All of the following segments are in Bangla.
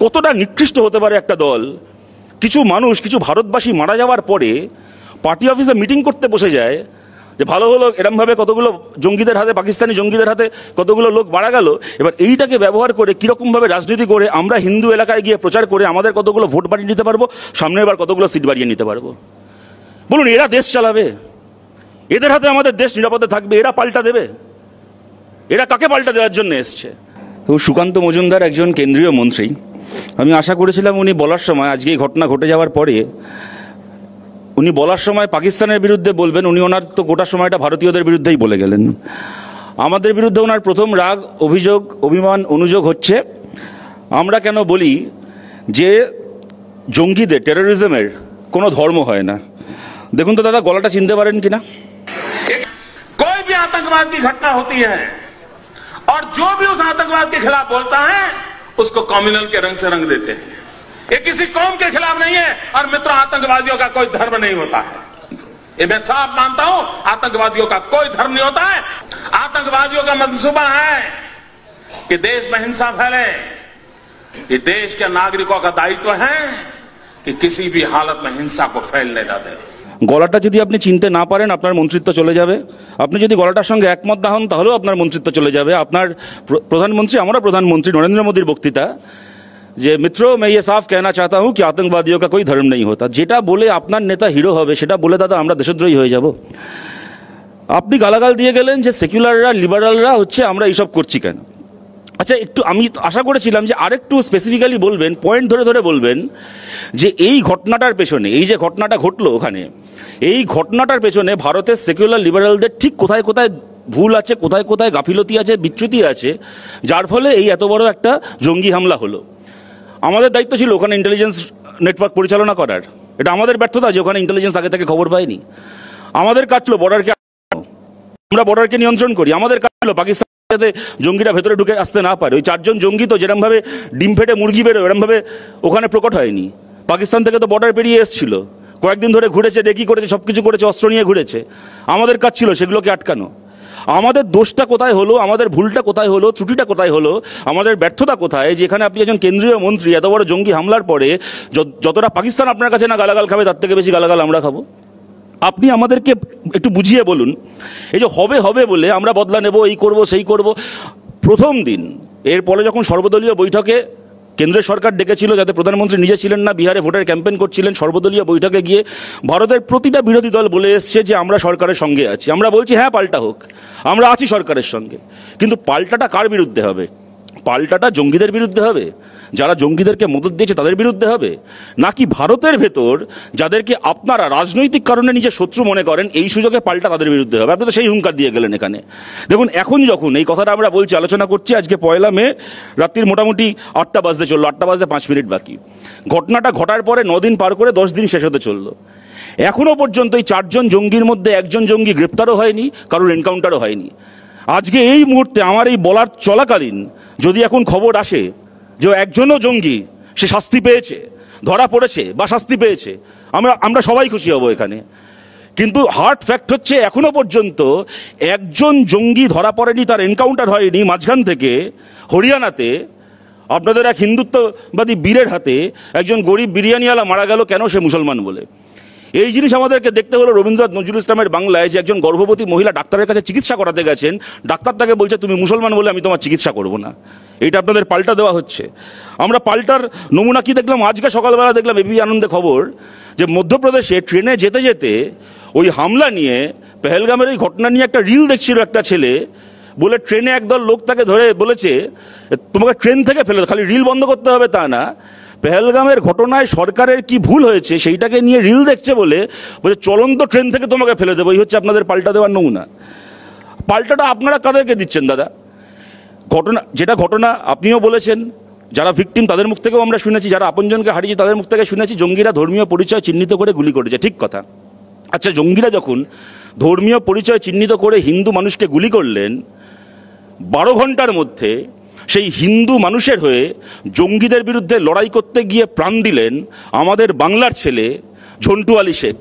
কতটা নিকৃষ্ট হতে পারে একটা দল, কিছু মানুষ কিছু ভারতবাসী মারা যাওয়ার পরে পার্টি অফিসে মিটিং করতে বসে যায় যে ভালো হলো এরমভাবে কতগুলো জঙ্গিদের হাতে, পাকিস্তানি জঙ্গিদের হাতে কতগুলো লোক মারা গেল, এবার এইটাকে ব্যবহার করে কীরকমভাবে রাজনীতি করে আমরা হিন্দু এলাকায় গিয়ে প্রচার করে আমাদের কতগুলো ভোট বাড়িয়ে নিতে পারবো, সামনের বার কতগুলো সিট বাড়িয়ে নিতে পারবো। বলুন, এরা দেশ চালাবে? এদের হাতে আমাদের দেশ নিরাপদে থাকবে? এরা পাল্টা দেবে? এরা কাকে পাল্টা দেওয়ার জন্য এসছে? তো সুকান্ত মজুমদার একজন কেন্দ্রীয় মন্ত্রী, আমি আশা করেছিলাম উনি বলার সময়, আজকে এই ঘটনা ঘটে যাওয়ার পরে উনি বলার সময় পাকিস্তানের বিরুদ্ধে বলবেন। উনি ওনার তো গোটা সময়টা ভারতীয়দের বিরুদ্ধেই বলে গেলেন। আমাদের বিরুদ্ধে ওনার প্রথম রাগ, অভিযোগ, অভিমান, অনুযোগ হচ্ছে আমরা কেন বলি যে জঙ্গিদের, টেরোরিজমের কোনো ধর্ম হয় না। দেখুন তো দাদা, গলাটা চিনতে পারেন কিনা? कोई भी आतंकवाद की घटना होती है और जो भी उस आतंकवाद के खिलाफ बोलता है उसको कम्युनल के रंग से रंग देते हैं। ये किसी कौम के खिलाफ नहीं है। और मित्रों, आतंकवादियों का कोई धर्म नहीं होता है, ये मैं साफ मानता हूं। आतंकवादियों का कोई धर्म नहीं होता है। आतंकवादियों का मंसूबा है कि देश में हिंसा फैले। ये देश के नागरिकों का दायित्व है कि किसी भी हालत में हिंसा को फैलने न दें। গলাটা যদি আপনি চিনতে না পারেন, আপনার মন্ত্রিত্ব চলে যাবে। আপনি যদি গলাটার সঙ্গে একমত না হন, তাহলেও আপনার মন্ত্রিত্ব চলে যাবে। আপনার প্রধানমন্ত্রী, আমরা প্রধানমন্ত্রী নরেন্দ্র মোদীর বক্তৃতা যে মিত্রো मैं ये साफ कहना चाहता हूं कि आतंकवादियों का कोई धर्म नहीं होता, যেটা বলে আপনার নেতা হিরো হবে, সেটা বলে দাদা আমরা দেশদ্রোহী হয়ে যাব। আপনি গালাগাল দিয়ে গেলেন যে সেকুলাররা, লিবারালরা হচ্ছে আমরা এইসব করছি কেন। আচ্ছা, একটু আমি আশা করেছিলাম যে আরেকটু স্পেসিফিক্যালি বলবেন, পয়েন্ট ধরে ধরে বলবেন যে এই ঘটনাটার পেছনে, এই যে ঘটনাটা ঘটলো ওখানে, এই ঘটনাটার পেছনে ভারতের সেকুলার লিবারালদের ঠিক কোথায় কোথায় ভুল আছে, কোথায় কোথায় গাফিলতি আছে, বিচ্যুতি আছে, যার ফলে এই এত বড় একটা জঙ্গি হামলা হলো। আমাদের দায়িত্ব ছিল ওখানে ইন্টেলিজেন্স নেটওয়ার্ক পরিচালনা করার। এটা আমাদের ব্যর্থতা যে ওখানে ইন্টেলিজেন্স আগে থেকে খবর পায়নি। আমাদের কাজ ছিল বর্ডারকে, আমরা বর্ডারকে নিয়ন্ত্রণ করি। আমাদের কাজ ছিল পাকিস্তান যাতে জঙ্গিরা ভেতরে ঢুকে আসতে না পারে। ওই 4 জন জঙ্গি তো যেরমভাবে ডিম ফেটে মুরগি বেরো, এরমভাবে ওখানে প্রকট হয়নি। পাকিস্তান থেকে তো বর্ডার পেরিয়ে এসেছিল, কয়েকদিন ধরে ঘুরেছে, ডেকি করেছে, সব কিছু করেছে, অস্ত্র নিয়ে ঘুরেছে। আমাদের কাজ ছিল সেগুলোকে আটকানো। আমাদের দোষটা কোথায় হলো, আমাদের ভুলটা কোথায় হলো, ত্রুটিটা কোথায় হলো, আমাদের ব্যর্থতা কোথায়, যেখানে আপনি একজন কেন্দ্রীয় মন্ত্রী এত বড় জঙ্গি হামলার পরে যতটা পাকিস্তান আপনার কাছে না গালাগাল খাবে, তার থেকে বেশি গালাগাল আমরা খাবো। আপনি আমাদেরকে একটু বুঝিয়ে বলুন, এই যে হবে হবে বলে আমরা বদলা নেব, এই করব সেই করব। প্রথম দিন, এরপরে যখন সর্বদলীয় বৈঠকে কেন্দ্রের সরকার ডেকেছিল, যাতে প্রধানমন্ত্রী নিজে ছিলেন না, বিহারে ভোটের ক্যাম্পেইন করছিলেন, সর্বদলীয় বৈঠকে গিয়ে ভারতের প্রতিটা বিরোধী দল বলে এসছে যে আমরা সরকারের সঙ্গে আছি। আমরা বলছি হ্যাঁ, পাল্টা হোক, আমরা আছি সরকারের সঙ্গে। কিন্তু পাল্টাটা কার বিরুদ্ধে হবে? পাল্টাটা জঙ্গিদের বিরুদ্ধে হবে, যারা জঙ্গিদেরকে মদত দিয়েছে তাদের বিরুদ্ধে হবে, নাকি ভারতের ভেতর যাদেরকে আপনারা রাজনৈতিক কারণে নিজে শত্রু মনে করেন, এই সুযোগে পাল্টা তাদের বিরুদ্ধে হবে? আপনি তো সেই হুঙ্কার দিয়ে গেলেন এখানে। দেখুন, এখন যখন এই কথাটা আমরা বলছি, আলোচনা করছি, আজকে 1 মে রাত্রির মোটামুটি 8টা বাজতে চললো, 8টা বাজতে 5 মিনিট বাকি। ঘটনাটা ঘটার পরে 9 দিন পার করে 10 দিন শেষ হতে চললো। এখনো পর্যন্ত এই 4 জন জঙ্গির মধ্যে একজন জঙ্গি গ্রেপ্তারও হয়নি, কারোর এনকাউন্টারও হয়নি। আজকে এই মুহূর্তে আমার এই বলার চলাকালীন যদি এখন খবর আসে যে একজনও জঙ্গি সে শাস্তি পেয়েছে, ধরা পড়েছে বা শাস্তি পেয়েছে, আমরা সবাই খুশি হব এখানে। কিন্তু হার্ড ফ্যাক্ট হচ্ছে এখনো পর্যন্ত একজন জঙ্গি ধরা পড়েনি, তার এনকাউন্টার হয়নি। মাঝখান থেকে হরিয়ানাতে আপনাদের এক হিন্দুত্ববাদী বীরের হাতে একজন গরিব বিরিয়ানিওয়ালা মারা গেল, কেন? সে মুসলমান বলে। এই জিনিস আমাদেরকে দেখতে হলো রবীন্দ্রনাথ নজরুল ইসলামের বাংলায়, যে একজন গর্ভবতী মহিলা ডাক্তারের কাছে চিকিৎসা করাতে গেছেন, ডাক্তার তাকে বলছে তুমি মুসলমান বলে আমি তোমার চিকিৎসা করব না। এইটা আপনাদের পাল্টা দেওয়া হচ্ছে। আমরা পাল্টার নমুনা কি দেখলাম? আজকে সকালবেলা দেখলাম এবি আনন্দে খবর যে মধ্যপ্রদেশে ট্রেনে যেতে যেতে ওই হামলা নিয়ে, পেহেলগামের এই ঘটনা নিয়ে একটা রিল দেখছিল একটা ছেলে, বলে ট্রেনে একদল লোক তাকে ধরে বলেছে তোমাকে ট্রেন থেকে ফেলে, খালি রিল বন্ধ করতে হবে তা না, পেহেলগামের ঘটনায় সরকারের কি ভুল হয়েছে সেইটাকে নিয়ে রিল দেখছে বলে চলন্ত ট্রেন থেকে তোমাকে ফেলে দেবো। এই হচ্ছে আপনাদের পাল্টা দেওয়ার নমুনা। পাল্টাটা আপনারা কাদেরকে দিচ্ছেন দাদা? যেটা ঘটনা আপনিও বলেছেন, যারা ভিকটিম তাদের মুখ থেকেও আমরা শুনেছি, যারা আপনজনকে হারিয়েছি তাদের মুখ থেকে শুনেছি জঙ্গিরা ধর্মীয় পরিচয় চিহ্নিত করে গুলি করেছে। ঠিক কথা। আচ্ছা, জঙ্গিরা যখন ধর্মীয় পরিচয় চিহ্নিত করে হিন্দু মানুষকে গুলি করলেন, 12 ঘন্টার মধ্যে সেই হিন্দু মানুষের হয়ে জঙ্গিদের বিরুদ্ধে লড়াই করতে গিয়ে প্রাণ দিলেন আমাদের বাংলার ছেলে ঝন্টু আলী শেখ।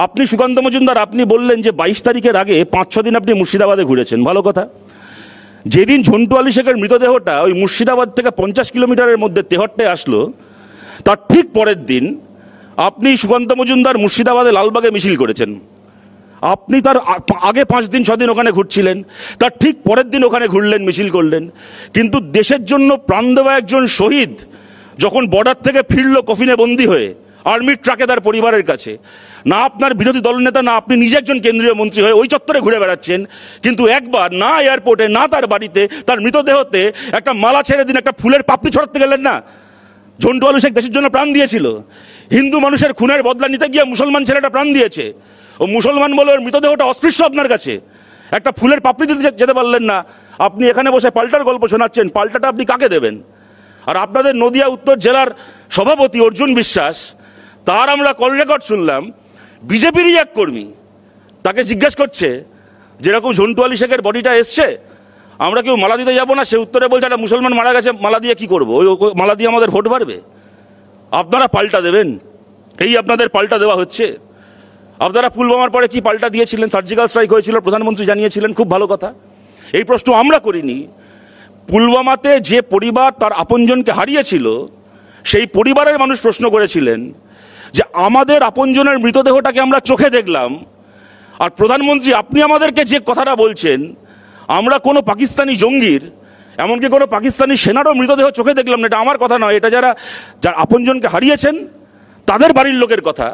আপনি সুকান্ত মজুমদার, আপনি বললেন যে 22 তারিখের আগে 5-6 দিন আপনি মুর্শিদাবাদে ঘুরেছেন, ভালো কথা। যেদিন ঝন্টু আলী শেখের মৃতদেহটা ওই মুর্শিদাবাদ থেকে 50 কিলোমিটারের মধ্যে তেহট্টে আসলো, তার ঠিক পরের দিন আপনি সুকান্ত মজুমদার মুর্শিদাবাদে লালবাগে মিছিল করেছেন। আপনি তার আগে 5 দিন 6 দিন ওখানে ঘুরছিলেন, তার ঠিক পরের দিন ওখানে ঘুরলেন, মিছিল করলেন। কিন্তু দেশের জন্য প্রাণ দেওয়া একজন শহীদ যখন বর্ডার থেকে ফিরলো কফিনে বন্দি হয়ে আর্মির ট্রাকে তার পরিবারের কাছে, না আপনার বিরোধী দলনেতা না আপনি নিজে একজন কেন্দ্রীয় মন্ত্রী হয়ে ওই চত্বরে ঘুরে বেড়াচ্ছেন, কিন্তু একবার না এয়ারপোর্টে না তার বাড়িতে তার মৃতদেহতে একটা মালা ছেড়ে দিন, একটা ফুলের পাপড়ি ছড়াতে গেলেন না। ঝন্টু আলী শেখ দেশের জন্য প্রাণ দিয়েছিল, হিন্দু মানুষের খুনের বদলা নিতে গিয়ে মুসলমান ছেলেটা প্রাণ দিয়েছে। ও মুসলমান বলে ওর মৃতদেহটা অস্পৃশ্য আপনার কাছে, একটা ফুলের পাপড়ি দিতে যেতে পারলেন না। আপনি এখানে বসে পাল্টার গল্প শোনাচ্ছেন, পাল্টাটা আপনি কাকে দেবেন? আর আপনাদের নদিয়া উত্তর জেলার সভাপতি অর্জুন বিশ্বাস, তার আমরা কল রেকর্ড শুনলাম, বিজেপিরই এক কর্মী তাকে জিজ্ঞেস করছে যেরকম ঝন্টু আলী শেখের বডিটা এসছে আমরা কেউ মালা দিতে যাবো না, সে উত্তরে বলছে একটা মুসলমান মারা গেছে, মালা দিয়ে কি করবো, ওই মালা দিয়ে আমাদের ভোট বাড়বে? আপনারা পাল্টা দেবেন, এই আপনাদের পাল্টা দেওয়া হচ্ছে। আপনারা পুলওয়ামার পরে কি পাল্টা দিয়েছিলেন? সার্জিক্যাল স্ট্রাইক হয়েছিল, প্রধানমন্ত্রী জানিয়েছিলেন, খুব ভালো কথা। এই প্রশ্ন আমরা করিনি। পুলওয়ামাতে যে পরিবার তার আপনজনকে হারিয়েছিল সেই পরিবারের মানুষ প্রশ্ন করেছিলেন যে আমাদের আপনজনের মৃতদেহটাকে আমরা চোখে দেখলাম, আর প্রধানমন্ত্রী আপনি আমাদেরকে যে কথাটা বলছেন আমরা কোনো পাকিস্তানি জঙ্গির, এমনকি কোনো পাকিস্তানি সেনারও মৃতদেহ চোখে দেখলাম না, এটা আমার কথা নয়, এটা যার আপনজনকে হারিয়েছেন তাদের বাড়ির লোকের কথা।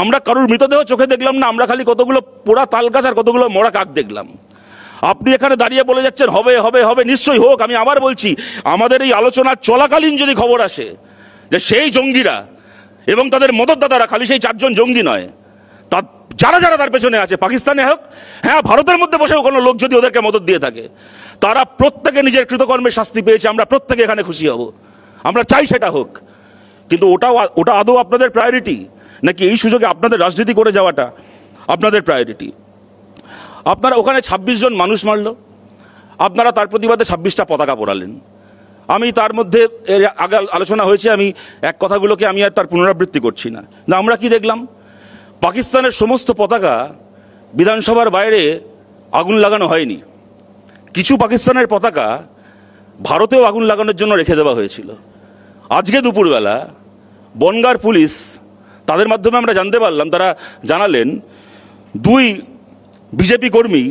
আমরা কারোর মৃতদেহ চোখে দেখলাম না, আমরা খালি কতগুলো পোড়া তাল গাছ আর কতগুলো মরা কাক দেখলাম। আপনি এখানে দাঁড়িয়ে বলে যাচ্ছেন হবে হবে হবে, নিশ্চয়ই হোক। আমি আবার বলছি, আমাদের এই আলোচনা চলাকালীন যদি খবর আসে যে সেই জঙ্গিরা এবং তাদের মদতদাতারা, খালি সেই 4 জন জঙ্গি নয়, তা যারা যারা তার পেছনে আছে, পাকিস্তানে হোক, হ্যাঁ ভারতের মধ্যে বসেও কোনো লোক যদি ওদেরকে মদত দিয়ে থাকে, তারা প্রত্যেকে নিজের কৃতকর্মের শাস্তি পেয়েছে, আমরা প্রত্যেকে এখানে খুশি হব, আমরা চাই সেটা হোক। কিন্তু ওটা আদৌ আপনাদের প্রায়োরিটি, নাকি এই সুযোগে আপনাদের রাজনীতি করে যাওয়াটা আপনাদের প্রায়োরিটি? আপনারা ওখানে 26 জন মানুষ মারলো, আপনারা তার প্রতিবাদে 26টা পতাকা পোড়ালেন। আমি তার মধ্যে এর আগে আলোচনা হয়েছে, আমি এক কথাগুলোকে আমি আর তার পুনরাবৃত্তি করছি না। আমরা কি দেখলাম? পাকিস্তানের সমস্ত পতাকা বিধানসভার বাইরে আগুন লাগানো হয়নি, কিছু পাকিস্তানের পতাকা ভারতেও আগুন লাগানোর জন্য রেখে দেওয়া হয়েছিল। আজকে দুপুরবেলা বনগাঁর পুলিশ, তাদের মাধ্যমে আমরা জানতে পারলাম, তারা জানালেন 2 বিজেপি কর্মী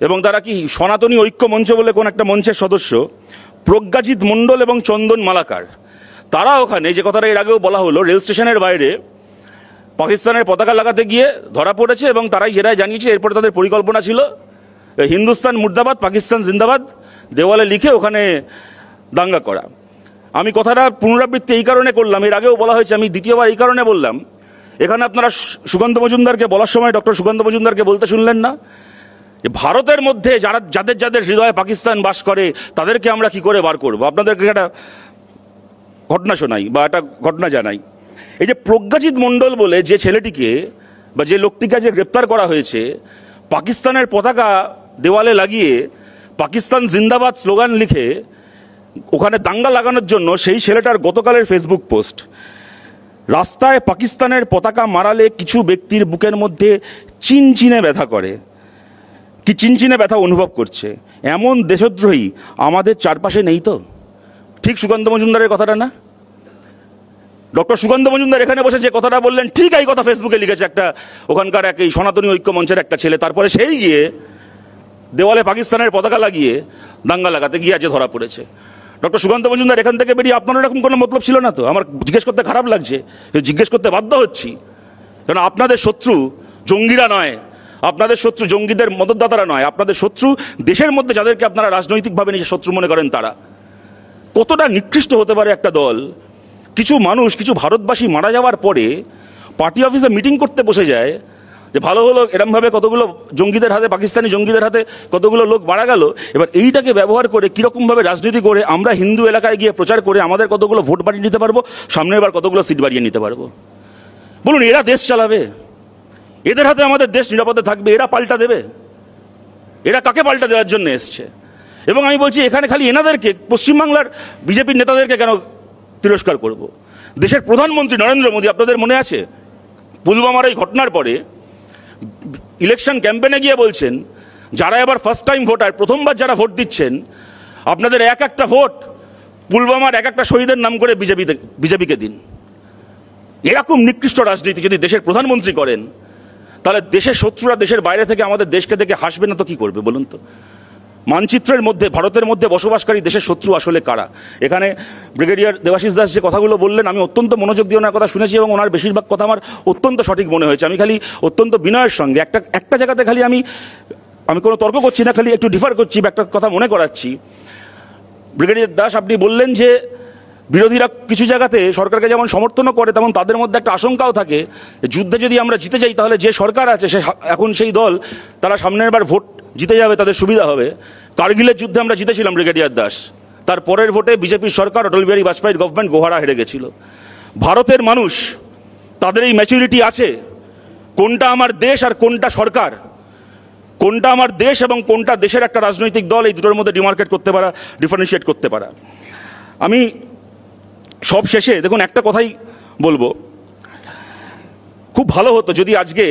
এবং তারা কি সনাতনী ঐক্য মঞ্চ বলে কোন একটা মঞ্চের সদস্য, প্রজ্ঞাজিৎ মণ্ডল এবং চন্দন মালাকার, তারা ওখানে, যে কথাটা এর আগেও বলা হলো, রেল স্টেশনের বাইরে পাকিস্তানের পতাকা লাগাতে গিয়ে ধরা পড়েছে এবং তারাই জেরায় জানিয়েছে। এরপরে তাদের পরিকল্পনা ছিল হিন্দুস্তান মুর্দাবাদ পাকিস্তান জিন্দাবাদ দেওয়ালে লিখে ওখানে দাঙ্গা করা। আমি কথাটা পুনরাবৃত্তি এই কারণে করলাম, এর আগেও বলা হয়েছে, আমি দ্বিতীয়বার এই কারণে বললাম, এখানে আপনারা সুকান্ত মজুমদারকে বলার সময় ডক্টর সুকান্ত মজুমদারকে বলতে শুনলেন না যে ভারতের মধ্যে যাদের যাদের হৃদয়ে পাকিস্তান বাস করে তাদেরকে আমরা কি করে বার করব? আপনাদেরকে একটা ঘটনা শোনাই বা একটা ঘটনা জানাই। এই যে প্রজ্ঞাজিৎ মণ্ডল বলে যে ছেলেটিকে বা যে লোকটিকে যে গ্রেপ্তার করা হয়েছে, পাকিস্তানের পতাকা দেওয়ালে লাগিয়ে পাকিস্তান জিন্দাবাদ স্লোগান লিখে ওখানে দাঙ্গা লাগানোর জন্য, সেই ছেলেটার গতকালের ফেসবুক পোস্ট, রাস্তায় পাকিস্তানের পতাকা মারালে কিছু ব্যক্তির বুকের মধ্যে চিনচিনে ব্যথা করে, কি চিনচিনে ব্যথা অনুভব করছে, এমন দেশদ্রোহী আমাদের চারপাশে নেই তো? ঠিক সুকান্ত মজুমদারের কথাটা না? ডক্টর সুকান্ত মজুমদার এখানে বসে যে কথাটা বললেন, ঠিক এই কথা ফেসবুকে লিখেছে একটা ওখানকার এক এই সনাতনী ঐক্য মঞ্চের একটা ছেলে, তারপরে সেই গিয়ে দেওয়ালে পাকিস্তানের পতাকা লাগিয়ে দাঙ্গা লাগাতে গিয়ে আজ ধরা পড়েছে। ডক্টর সুকান্ত মজুমদার এখান থেকে বেরিয়ে আপনার এরকম কোনো মতলব ছিল না তো? আমার জিজ্ঞেস করতে খারাপ লাগছে, জিজ্ঞেস করতে বাধ্য হচ্ছি, কারণ আপনাদের শত্রু জঙ্গিরা নয়, আপনাদের শত্রু জঙ্গিদের মদতদাতারা নয়, আপনাদের শত্রু দেশের মধ্যে যাদেরকে আপনারা রাজনৈতিকভাবে নিজের শত্রু মনে করেন তারা। কতটা নিকৃষ্ট হতে পারে একটা দল? কিছু মানুষ, কিছু ভারতবাসী মারা যাওয়ার পরে পার্টি অফিসে মিটিং করতে বসে যায় যে ভালো হলো এরমভাবে কতগুলো জঙ্গিদের হাতে, পাকিস্তানি জঙ্গিদের হাতে কতগুলো লোক মারা গেল, এবার এইটাকে ব্যবহার করে কীরকমভাবে রাজনীতি করে আমরা হিন্দু এলাকায় গিয়ে প্রচার করে আমাদের কতগুলো ভোট বাড়িয়ে নিতে পারবো, সামনের বার কতগুলো সিট বাড়িয়ে নিতে পারবো। বলুন, এরা দেশ চালাবে? এদের হাতে আমাদের দেশ নিরাপদে থাকবে? এরা পাল্টা দেবে? এরা কাকে পাল্টা দেওয়ার জন্য এসছে? এবং আমি বলছি, এখানে খালি এনাদেরকে, পশ্চিমবাংলার বিজেপির নেতাদেরকে কেন তিরস্কার করব? দেশের প্রধানমন্ত্রী নরেন্দ্র মোদী, আপনাদের মনে আছে পুলওয়ামার এই ঘটনার পরে ইলেকশন ক্যাম্পেনে গিয়ে বলছেন যারা এবার ফার্স্ট টাইম ভোটার, প্রথমবার যারা ভোট দিচ্ছেন, আপনাদের এক একটা ভোট পুলওয়ামার এক একটা শহীদের নাম করে বিজেপিকে দিন। এরকম নিকৃষ্ট রাজনীতি যদি দেশের প্রধানমন্ত্রী করেন, তাহলে দেশের শত্রুরা দেশের বাইরে থেকে আমাদের দেশকে দেখে হাসবে না তো কি করবে বলুন তো? মানচিত্রের মধ্যে, ভারতের মধ্যে বসবাসকারী দেশের শত্রু আসলে কারা? এখানে ব্রিগেডিয়ার দেবাশিস দাস যে কথাগুলো বললেন, আমি অত্যন্ত মনোযোগ দিয়ে ওনার কথা শুনেছি এবং ওনার বেশিরভাগ কথা আমার অত্যন্ত সঠিক মনে হয়েছে। আমি খালি অত্যন্ত বিনয়ের সঙ্গে একটা জায়গাতে খালি আমি কোনো তর্ক করছি না, খালি একটু ডিফার করছি, একটা কথা মনে করাচ্ছি। ব্রিগেডিয়ার দাস, আপনি বললেন যে বিরোধীরা কিছু জায়গাতে সরকারকে যেমন সমর্থনও করে, তেমন তাদের মধ্যে একটা আশঙ্কাও থাকে, যুদ্ধে যদি আমরা জিতে যাই তাহলে যে সরকার আছে সে এখন সেই দল, তারা সামনের বার ভোট জিতে যাবে, তাদের সুবিধা হবে। কার্গিলের যুদ্ধে আমরা জিতেছিলাম ব্রিগেডিয়ার দাস, তার পরের ভোটে বিজেপির সরকার, অটল বিহারী বাজপেয়ীর গভর্নমেন্ট গোহারা হেরে গেছিল। ভারতের মানুষ, তাদের এই ম্যাচুরিটি আছে কোনটা আমার দেশ আর কোনটা সরকার, কোনটা আমার দেশ এবং কোনটা দেশের একটা রাজনৈতিক দল, এই দুটোর মধ্যে ডিমার্কেট করতে পারা, ডিফারেন্সিয়েট করতে পারা। আমি সব শেষে দেখুন একটা কথাই বলবো, খুব ভালো হতো যদি আজকে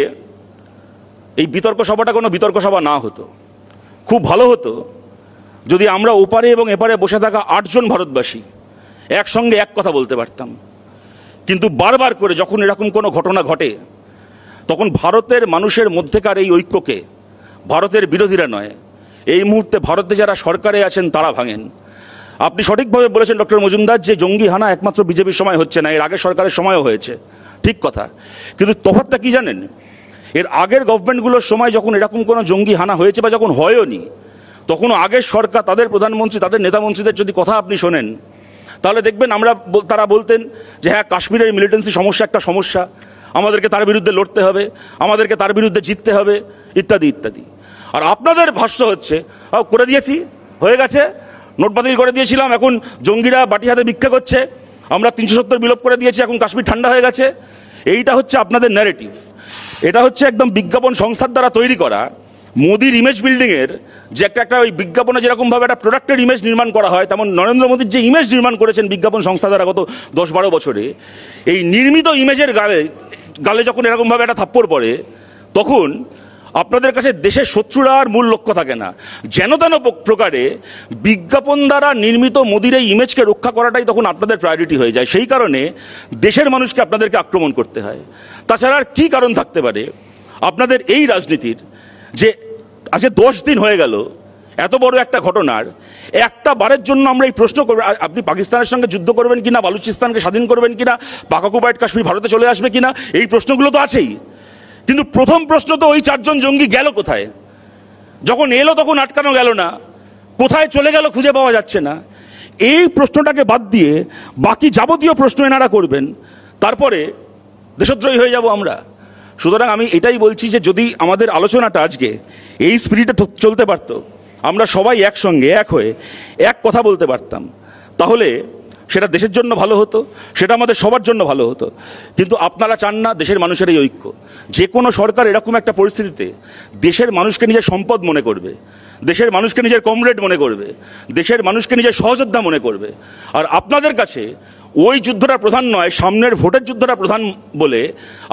এই বিতর্ক সভাটা কোনো বিতর্ক সভা না হতো। খুব ভালো হতো যদি আমরা ওপারে এবং এপারে বসে থাকা 8 জন ভারতবাসী একসঙ্গে এক কথা বলতে পারতাম। কিন্তু বারবার করে যখন এরকম কোনো ঘটনা ঘটে, তখন ভারতের মানুষের মধ্যেকার এই ঐক্যকে ভারতের বিরোধীরা নয়, এই মুহূর্তে ভারতে যারা সরকারে আছেন তারা ভাঙেন। আপনি সঠিকভাবে বলেছেন ডক্টর মজুমদার, যে জঙ্গি হানা একমাত্র বিজেপির সময় হচ্ছে না, এর আগের সরকারের সময়ও হয়েছে, ঠিক কথা। কিন্তু তফাৎটা কি জানেন? এর আগের গভর্নমেন্টগুলোর সময় যখন এরকম কোনো জঙ্গি হানা হয়েছে বা যখন হয়ওনি, তখন আগের সরকার, তাদের প্রধানমন্ত্রী, তাদের নেতামন্ত্রীদের যদি কথা আপনি শোনেন, তাহলে দেখবেন তারা বলতেন যে হ্যাঁ, কাশ্মীরের মিলিটেন্সি সমস্যা একটা সমস্যা, আমাদেরকে তার বিরুদ্ধে লড়তে হবে, আমাদেরকে তার বিরুদ্ধে জিততে হবে, ইত্যাদি ইত্যাদি। আর আপনাদের ভাষ্য হচ্ছে করে দিয়েছি, হয়ে গেছে, নোট বাতিল করে দিয়েছিলাম, এখন জঙ্গিরা বাটি হাতে ভিক্ষা করছে, আমরা 370 বিলোপ করে দিয়েছি, এখন কাশ্মীর ঠান্ডা হয়ে গেছে। এইটা হচ্ছে আপনাদের ন্যারেটিভ। এটা হচ্ছে একদম বিজ্ঞাপন সংস্থার দ্বারা তৈরি করা মোদির ইমেজ বিল্ডিংয়ের যে একটা ওই বিজ্ঞাপনে যেরকমভাবে একটা প্রোডাক্টের ইমেজ নির্মাণ করা হয়, তেমন নরেন্দ্র মোদীর যে ইমেজ নির্মাণ করেছেন বিজ্ঞাপন সংস্থা দ্বারা গত 10-12 বছরে, এই নির্মিত ইমেজের গালে যখন এরকমভাবে একটা থাপ্পড় পড়ে, তখন আপনাদের কাছে দেশের শত্রুরা আর মূল লক্ষ্য থাকে না, যেন তেন প্রকারে বিজ্ঞাপন দ্বারা নির্মিত মোদির এই ইমেজকে রক্ষা করাটাই তখন আপনাদের প্রায়োরিটি হয়ে যায়। সেই কারণে দেশের মানুষকে আপনাদেরকে আক্রমণ করতে হয়। তাছাড়া আর কী কারণ থাকতে পারে আপনাদের এই রাজনীতির, যে আজকে 10 দিন হয়ে গেল এত বড় একটা ঘটনার, একটা বারের জন্য আমরা এই প্রশ্ন করব, আপনি পাকিস্তানের সঙ্গে যুদ্ধ করবেন কিনা, বালুচিস্তানকে স্বাধীন করবেন কিনা, পাক অকুপায়েড কাশ্মীর ভারতে চলে আসবে কিনা, এই প্রশ্নগুলো তো আছেই। কিন্তু প্রথম প্রশ্ন তো ওই 4 জন জঙ্গি গেল কোথায়? যখন এলো তখন আটকানো গেল না, কোথায় চলে গেল খুঁজে পাওয়া যাচ্ছে না। এই প্রশ্নটাকে বাদ দিয়ে বাকি যাবতীয় প্রশ্ন এনারা করবেন, তারপরে দেশদ্রোহী হয়ে যাব আমরা। সুতরাং আমি এটাই বলছি যে যদি আমাদের আলোচনাটা আজকে এই স্পিরিটে চলতে পারতো, আমরা সবাই একসঙ্গে এক হয়ে এক কথা বলতে পারতাম, তাহলে সেটা দেশের জন্য ভালো হতো, সেটা আমাদের সবার জন্য ভালো হতো। কিন্তু আপনারা চান না দেশের মানুষের এই ঐক্য। যে কোনো সরকার এরকম একটা পরিস্থিতিতে দেশের মানুষকে নিজের সম্পদ মনে করবে, দেশের মানুষকে নিজের কমরেড মনে করবে, দেশের মানুষকে নিজের সহযোদ্ধা মনে করবে। আর আপনাদের কাছে ওই যুদ্ধটা প্রধান নয়, সামনের ভোটের যুদ্ধটা প্রধান বলে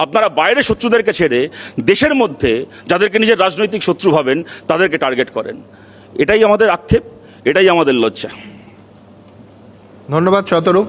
আপনারা বাইরের শত্রুদেরকে ছেড়ে দেশের মধ্যে যাদেরকে নিজের রাজনৈতিক শত্রু ভাবেন তাদেরকে টার্গেট করেন। এটাই আমাদের আক্ষেপ, এটাই আমাদের লজ্জা। ধন্যবাদ শতরূপ।